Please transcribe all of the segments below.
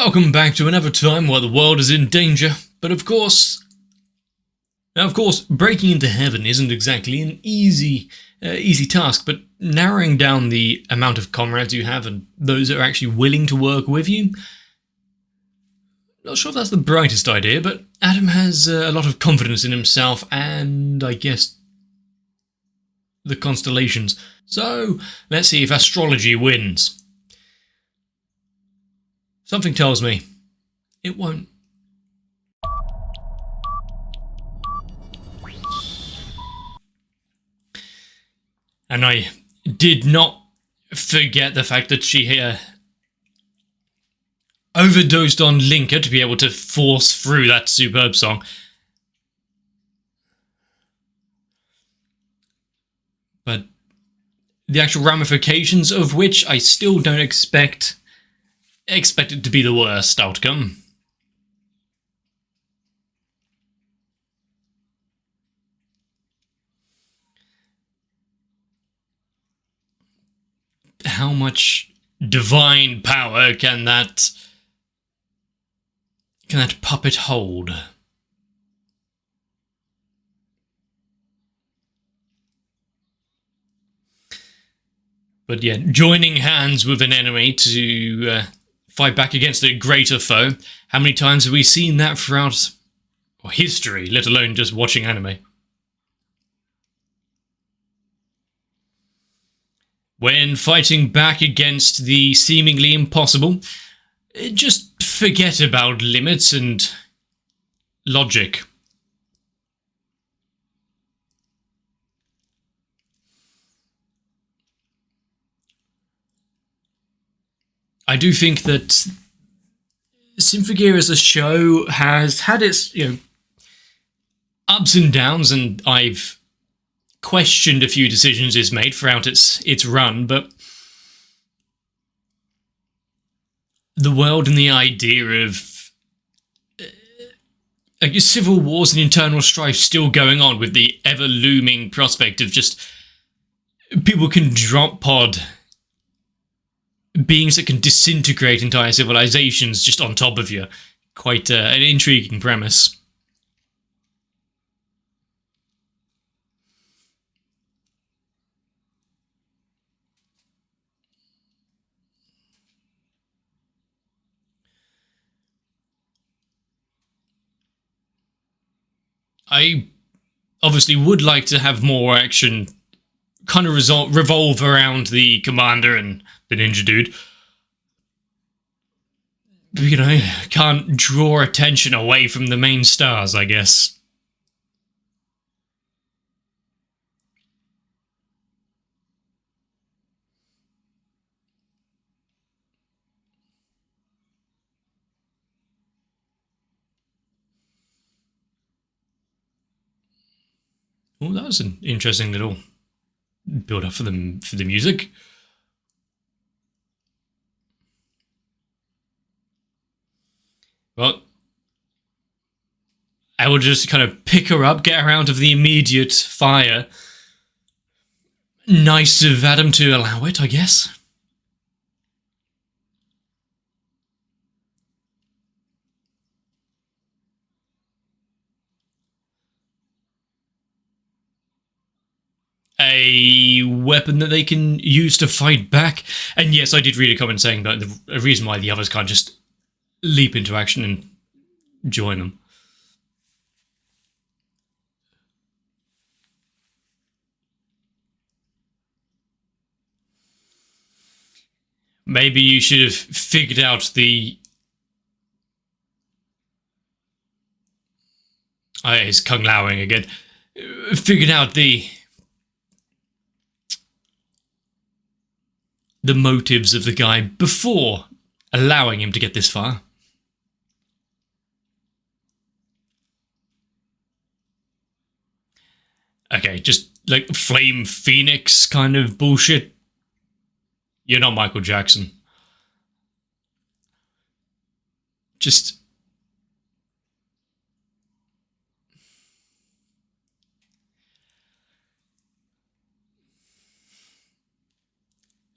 Welcome back to another time where the world is in danger, but of course, breaking into heaven isn't exactly an easy task, but narrowing down the amount of comrades you have and those that are actually willing to work with you, not sure if that's the brightest idea, but Adam has a lot of confidence in himself and, I guess, the constellations. So, let's see if astrology wins. Something tells me it won't. And I did not forget the fact that she overdosed on Linker to be able to force through that superb song. But the actual ramifications of which I still don't expect it to be the worst outcome. How much divine power can that puppet hold? But yeah, joining hands with an enemy to fight back against a greater foe. How many times have we seen that throughout history, let alone just watching anime? When fighting back against the seemingly impossible, just forget about limits and logic. I do think that Symphogear as a show has had its, ups and downs, and I've questioned a few decisions it's made throughout its run, but the world and the idea of civil wars and internal strife still going on, with the ever-looming prospect of just people can drop pod beings that can disintegrate entire civilizations just on top of you. Quite an intriguing premise. I obviously would like to have more action kind of revolve around the commander and the ninja dude. Can't draw attention away from the main stars, I guess. Oh, that was an interesting little build up for the music. Well, I will just kind of pick her up, get her out of the immediate fire. Nice of Adam to allow it, I guess. A weapon that they can use to fight back. And yes, I did read a comment saying that the reason why the others can't just leap into action and join them. Maybe you should have figured out the... it's Kung Laoing again. Figured out the motives of the guy before allowing him to get this far. Okay, just like Flame Phoenix kind of bullshit. You're not Michael Jackson. Just...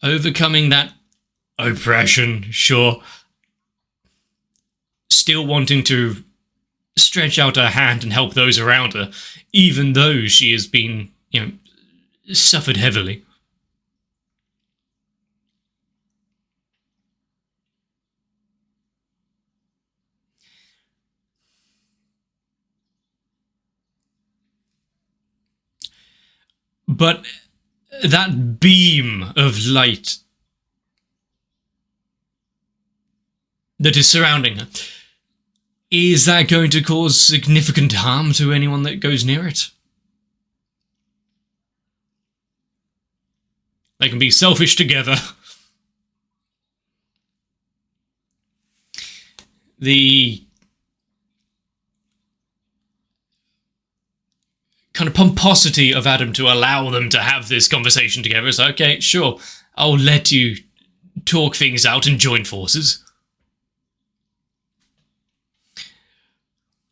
overcoming that oppression, sure. still wanting to stretch out her hand and help those around her, even though she has been, suffered heavily. But that beam of light that is surrounding her, is that going to cause significant harm to anyone that goes near it? They can be selfish together. The kind of pomposity of Adam to allow them to have this conversation together is okay, sure, I'll let you talk things out and join forces.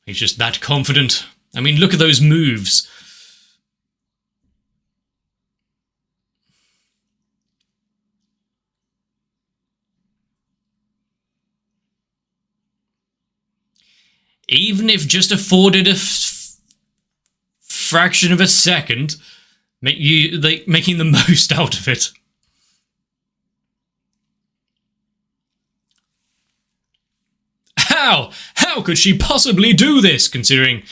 He's just that confident. I mean, look at those moves. Even if just afforded a fraction of a second, making the most out of it. How? How could she possibly do this, considering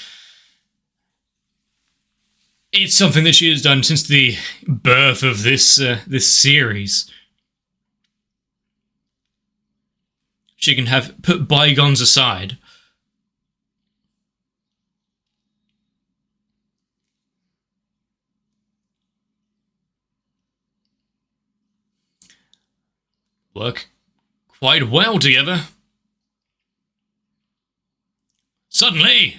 it's something that she has done since the birth of this series? She can have put bygones aside. Work quite well together. Suddenly,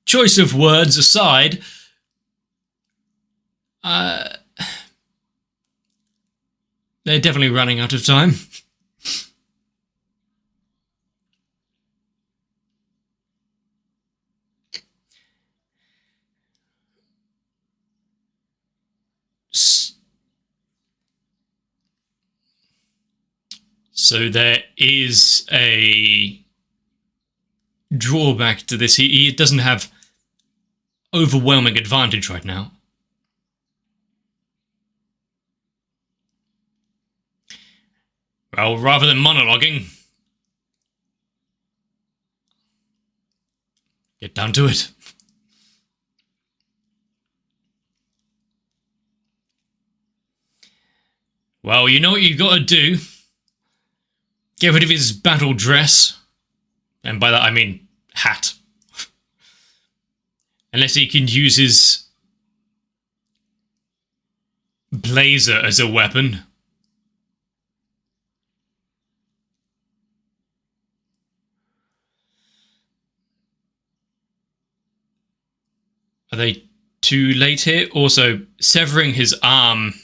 choice of words aside, they're definitely running out of time. So there is a drawback to this. He doesn't have overwhelming advantage right now. Well, rather than monologuing, get down to it. Well, you know what you've got to do. Get rid of his battle dress. And by that I mean hat. Unless he can use his blazer as a weapon. Are they too late here? Also, severing his arm.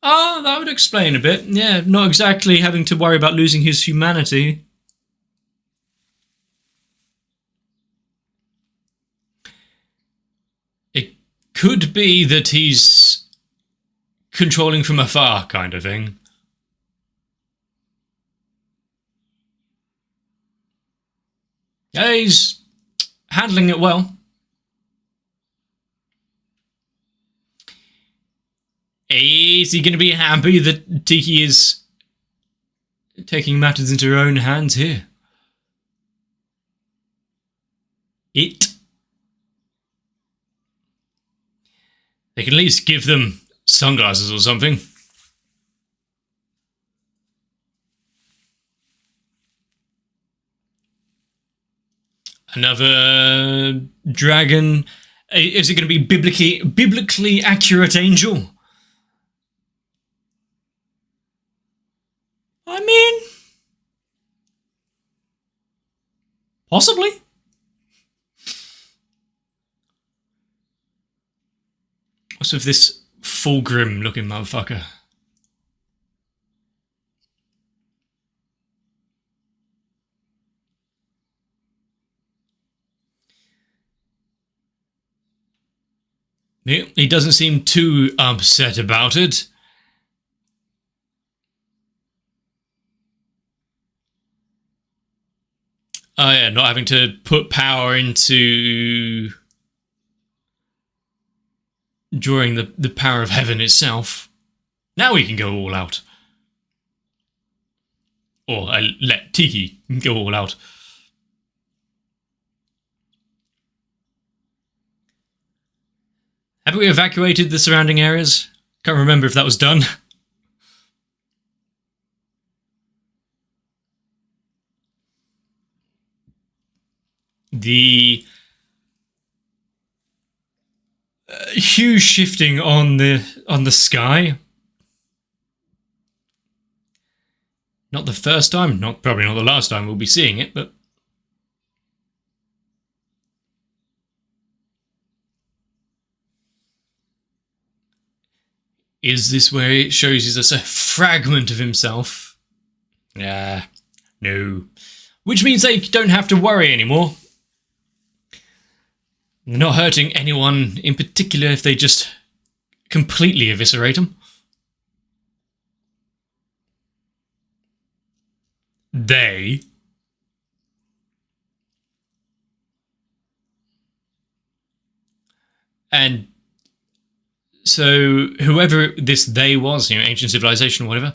Ah, that would explain a bit. Yeah, not exactly having to worry about losing his humanity. It could be that he's controlling from afar, kind of thing. Yeah, he's handling it well. Is he going to be happy that Tiki is taking matters into her own hands here? They can at least give them sunglasses or something. Another dragon. Is it going to be biblically accurate angel? I mean, possibly. What's with this Fulgrim looking motherfucker? He doesn't seem too upset about it. Oh yeah, not having to put power into drawing the power of heaven itself. Now we can go all out. Or let Tiki go all out. Have we evacuated the surrounding areas? Can't remember if that was done. The huge shifting on the sky. Not the first time, probably not the last time we'll be seeing it, but is this where it shows us a fragment of himself? No. Which means they don't have to worry anymore. They're not hurting anyone in particular if they just completely eviscerate them. They. And so whoever this they was, ancient civilization or whatever,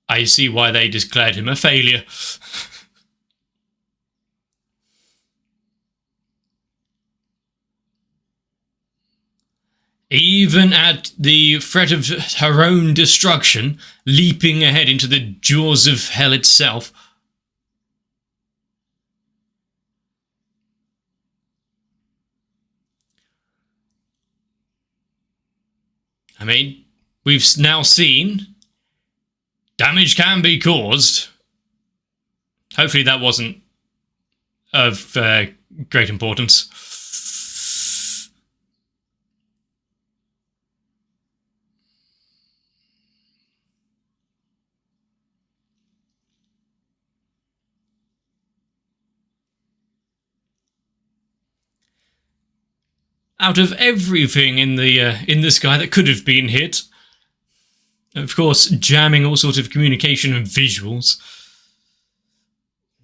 I see why they declared him a failure. Even at the threat of her own destruction, leaping ahead into the jaws of hell itself. I mean, we've now seen damage can be caused. Hopefully that wasn't of great importance. Out of everything in the sky that could have been hit, of course, jamming all sorts of communication and visuals.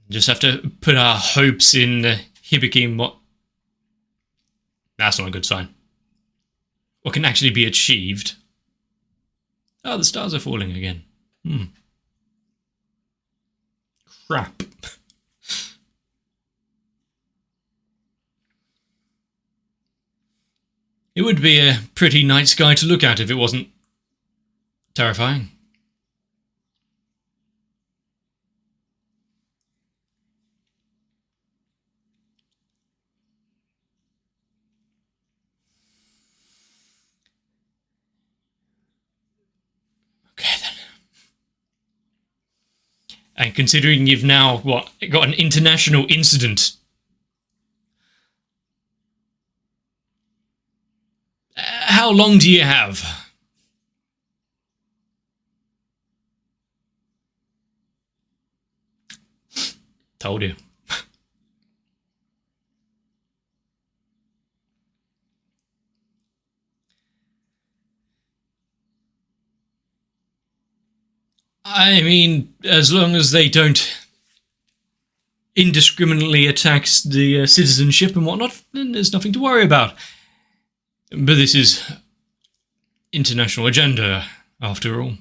Just have to put our hopes in Hibiki. That's not a good sign. What can actually be achieved? Oh, the stars are falling again. Crap. It would be a pretty night sky to look at if it wasn't terrifying. Okay then. And considering you've now, got an international incident. How long do you have? Told you. I mean, as long as they don't indiscriminately attack the citizenship and whatnot, then there's nothing to worry about. But this is international agenda, after all.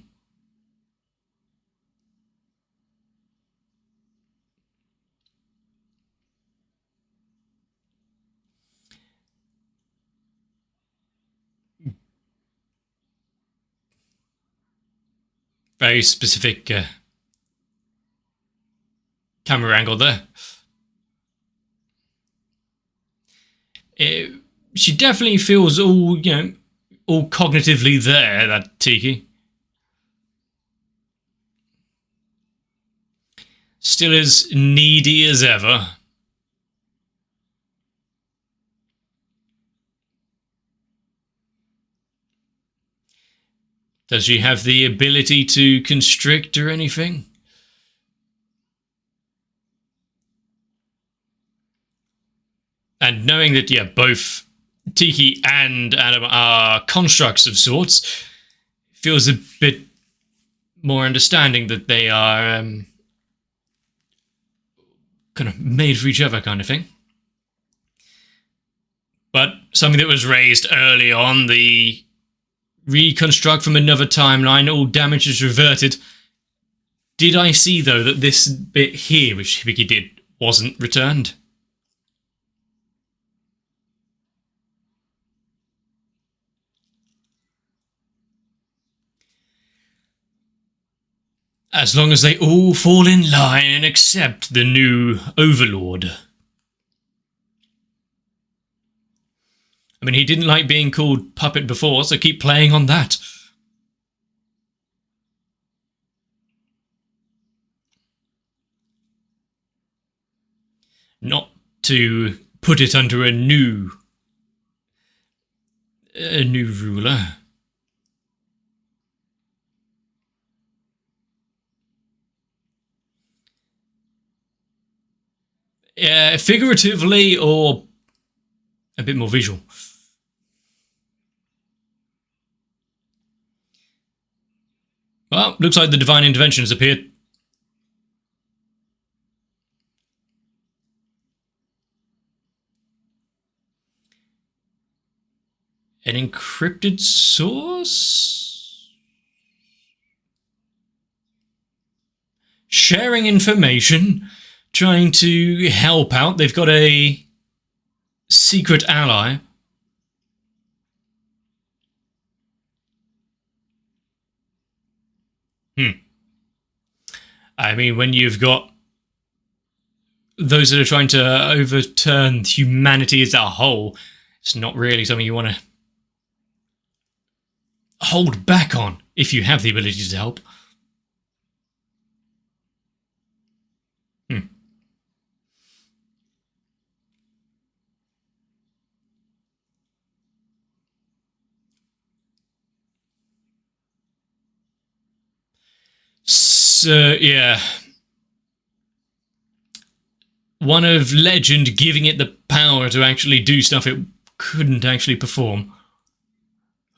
Very specific camera angle there. She definitely feels all, all cognitively there, that Tiki. Still as needy as ever. Does she have the ability to constrict or anything? And knowing that, yeah, both Tiki and Adam are constructs of sorts, feels a bit more understanding that they are kind of made for each other kind of thing. But something that was raised early on, the reconstruct from another timeline, all damage is reverted. Did I see, though, that this bit here, which Hibiki did, wasn't returned? As long as they all fall in line and accept the new overlord. I mean, he didn't like being called puppet before, so keep playing on that. Not to put it under a new ruler. Figuratively or a bit more visual. Well, looks like the divine intervention has appeared. An encrypted source? Sharing information, trying to help out. They've got a secret ally. I mean, when you've got those that are trying to overturn humanity as a whole, it's not really something you want to hold back on if you have the ability to help. So, yeah. One of legend giving it the power to actually do stuff it couldn't actually perform.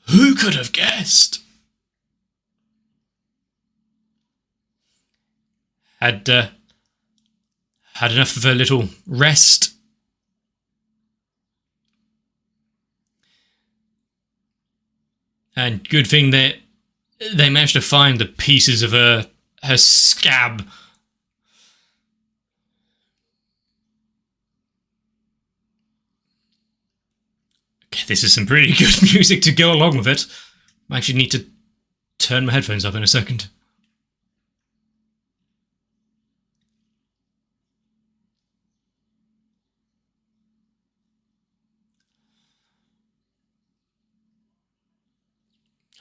Who could have guessed? Had enough of a little rest. And good thing that they managed to find the pieces of her scab. Okay, this is some pretty good music to go along with it. I actually need to turn my headphones up in a second.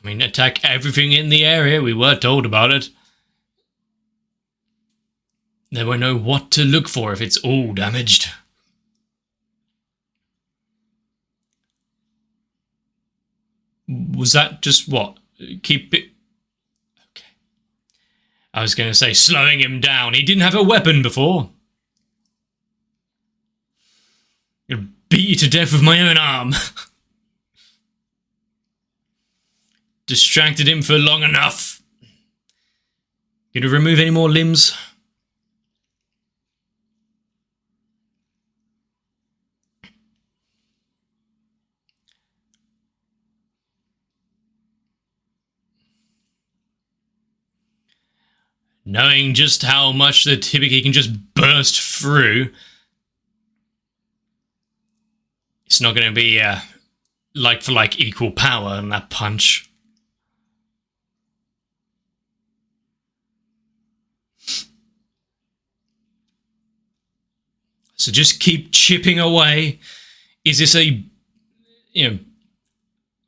I mean, attack everything in the area. We were told about it. They won't know what to look for if it's all damaged. Was that just what? Keep it... Okay. I was going to say slowing him down. He didn't have a weapon before. I'm going to beat you to death with my own arm. Distracted him for long enough. Going to remove any more limbs? Knowing just how much the Hibiki can just burst through, it's not going to be like for like equal power in that punch. So just keep chipping away. Is this a,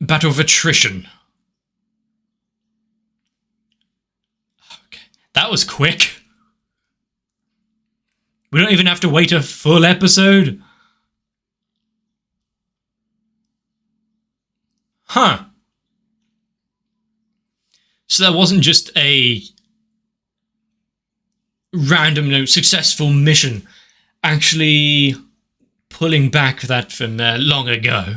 battle of attrition? Okay, that was quick. We don't even have to wait a full episode. Huh. So that wasn't just a random, successful mission. Actually pulling back that from long ago.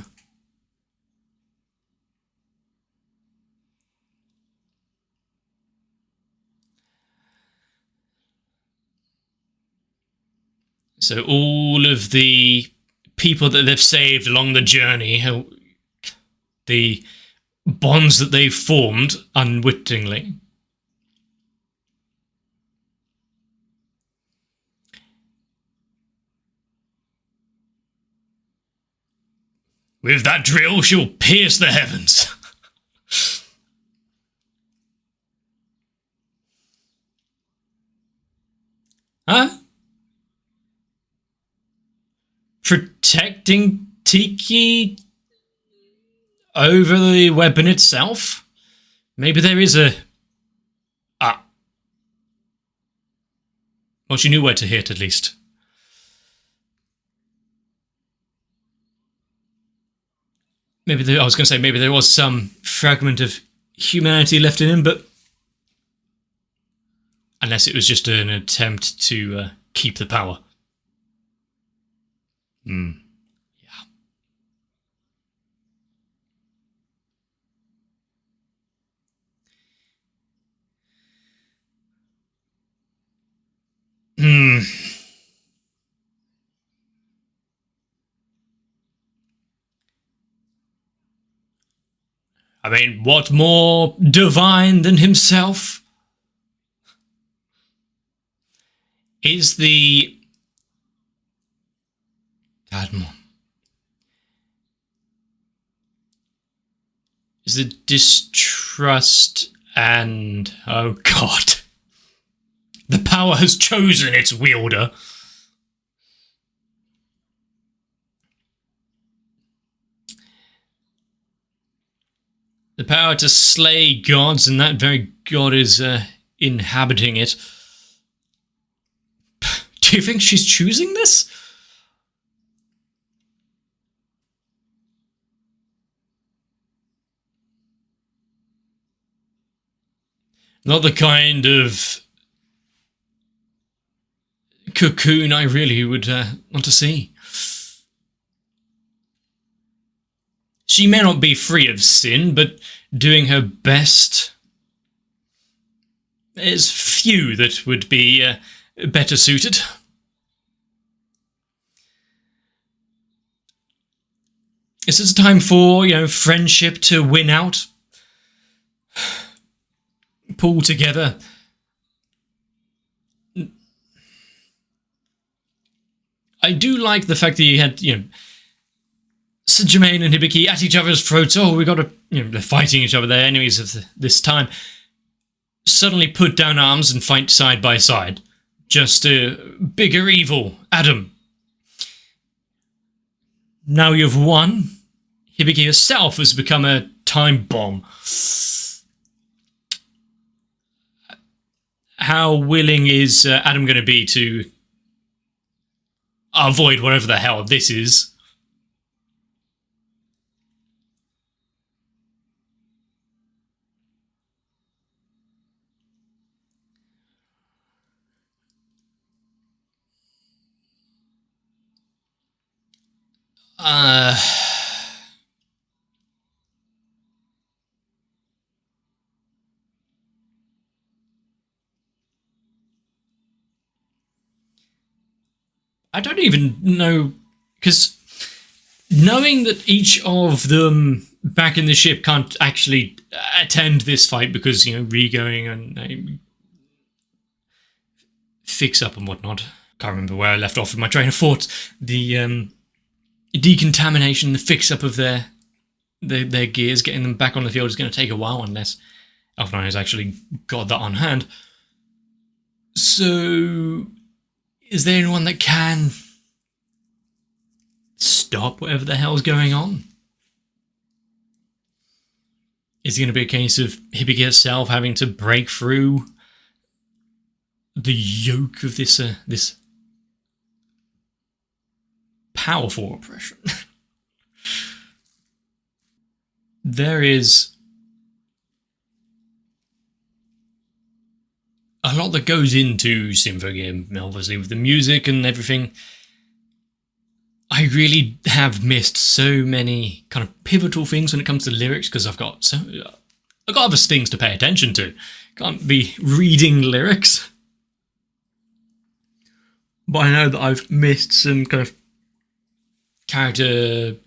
So all of the people that they've saved along the journey, the bonds that they've formed unwittingly. With that drill, she'll pierce the heavens. Huh? Protecting Tiki over the weapon itself? Maybe there is a... Well, she knew where to hit, at least. Maybe I was going to say maybe there was some fragment of humanity left in him, but... Unless it was just an attempt to keep the power. Yeah. I mean, what more divine than himself? Is the... Is the distrust and... Oh god. The power has chosen its wielder. The power to slay gods, and that very god is inhabiting it. Do you think she's choosing this? Not the kind of cocoon I really would want to see. She may not be free of sin, but doing her best. There's few that would be better suited. Is this a time for, friendship to win out? Pull together. I do like the fact that you had, Jermaine and Hibiki at each other's throats. Oh, we got to, they're fighting each other. They're enemies of this time. Suddenly put down arms and fight side by side. Just a bigger evil. Adam. Now you've won. Hibiki herself has become a time bomb. How willing is Adam going to be to avoid whatever the hell this is? I don't even know, because knowing that each of them back in the ship can't actually attend this fight because, re-going and fix up and whatnot. Can't remember where I left off with my train of thought. The decontamination, the fix up of their gears, getting them back on the field is going to take a while unless Elf9 has actually got that on hand. So, is there anyone that can stop whatever the hell's going on? Is it going to be a case of Hibiki herself having to break through the yoke of this powerful oppression? There is a lot that goes into Symphogear, obviously with the music and everything. I really have missed so many kind of pivotal things when it comes to lyrics because I've got other things to pay attention to. Can't be reading lyrics. But I know that I've missed some kind of character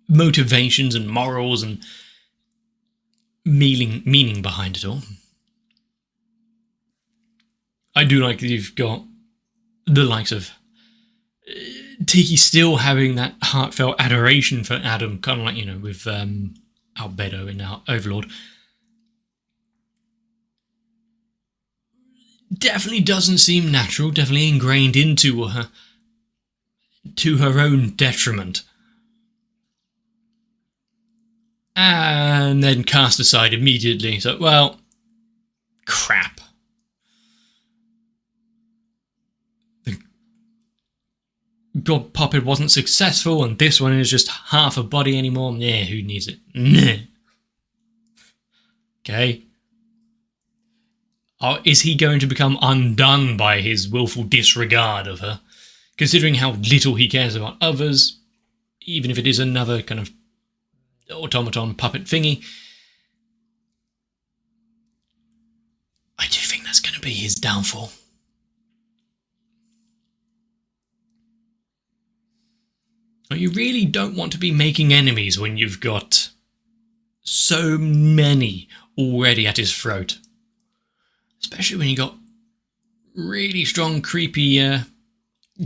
motivations and morals and meaning behind it all. I do like that you've got the likes of Tiki still having that heartfelt adoration for Adam, kind of like, with Albedo in Overlord. Definitely doesn't seem natural, definitely ingrained into her, to her own detriment. And then cast aside immediately. So, well, crap. God Puppet wasn't successful, and this one is just half a body anymore. Yeah, who needs it? Nah. Okay. Is he going to become undone by his willful disregard of her? Considering how little he cares about others, even if it is another kind of automaton puppet thingy. I do think that's going to be his downfall. You really don't want to be making enemies when you've got so many already at his throat. Especially when you got really strong, creepy,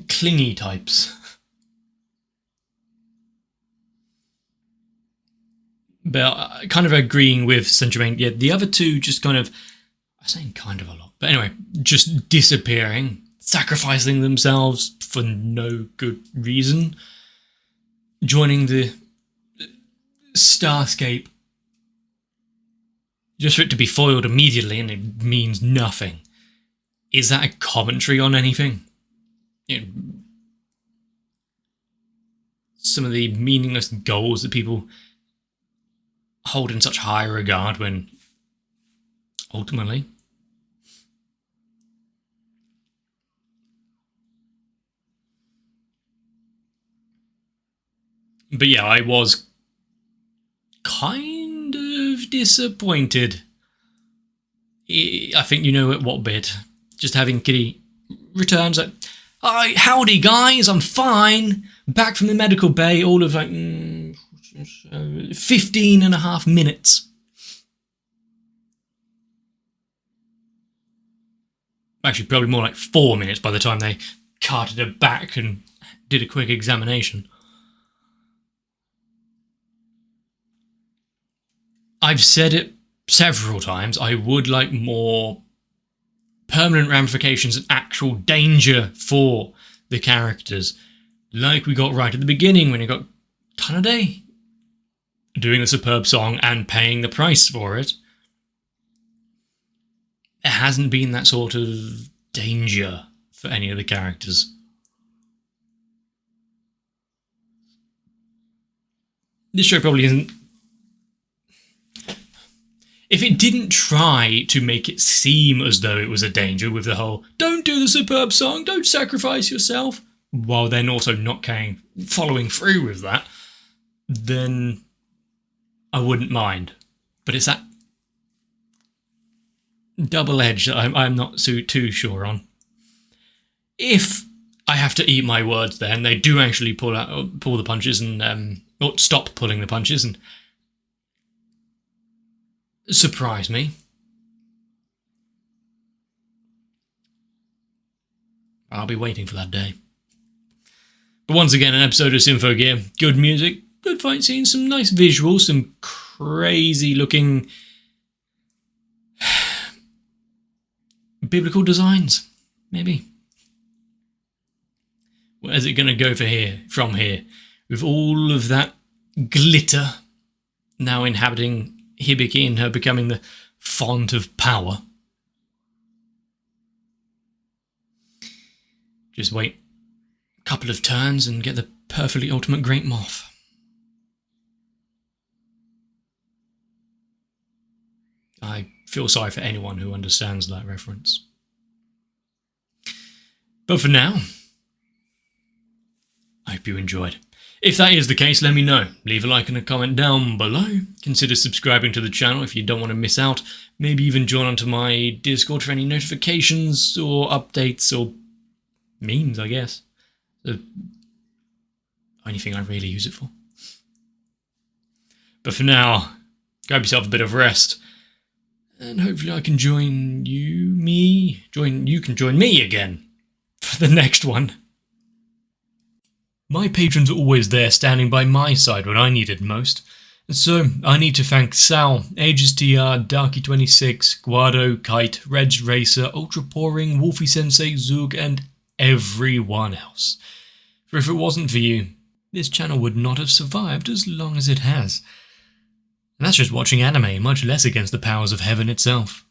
clingy types. But kind of agreeing with Senki, yeah, the other two just kind of, I'm saying kind of a lot, but anyway, just disappearing, sacrificing themselves for no good reason. Joining the Starscape just for it to be foiled immediately and it means nothing. Is that a commentary on anything? Some of the meaningless goals that people hold in such high regard when ultimately but yeah, I was kind of disappointed. I think you know at what bit. Just having Kitty returns like, "Hi, howdy guys, I'm fine. Back from the medical bay, all of like 15 and a half minutes. Actually, probably more like 4 minutes by the time they carted her back and did a quick examination. I've said it several times, I would like more permanent ramifications and actual danger for the characters. Like we got right at the beginning when you got Kanade doing the superb song and paying the price for it. There hasn't been that sort of danger for any of the characters. This show probably isn't... If it didn't try to make it seem as though it was a danger with the whole, don't do the superb song, don't sacrifice yourself, while then also not following through with that, then I wouldn't mind. But it's that double edge that I'm not too sure on. If I have to eat my words there, and they do actually pull the punches and or stop pulling the punches and surprise me, I'll be waiting for that day. But once again, an episode of Symphogear. Good music, good fight scenes, some nice visuals, some crazy looking biblical designs, maybe. Where's it going to go from here? With all of that glitter now inhabiting Hibiki and her becoming the font of power. Just wait a couple of turns and get the perfectly ultimate Great Moth. I feel sorry for anyone who understands that reference. But for now, I hope you enjoyed. If that is the case, let me know. Leave a like and a comment down below. Consider subscribing to the channel if you don't want to miss out. Maybe even join onto my Discord for any notifications or updates or memes, I guess. The only thing I really use it for. But for now, grab yourself a bit of rest. And hopefully I can you can join me again for the next one. My patrons are always there standing by my side when I need it most. And so I need to thank Sal, Ages TR, Darky26, Guado, Kite, Reg Racer, Ultra Pouring, Wolfie Sensei, Zug, and everyone else. For if it wasn't for you, this channel would not have survived as long as it has. And that's just watching anime, much less against the powers of heaven itself.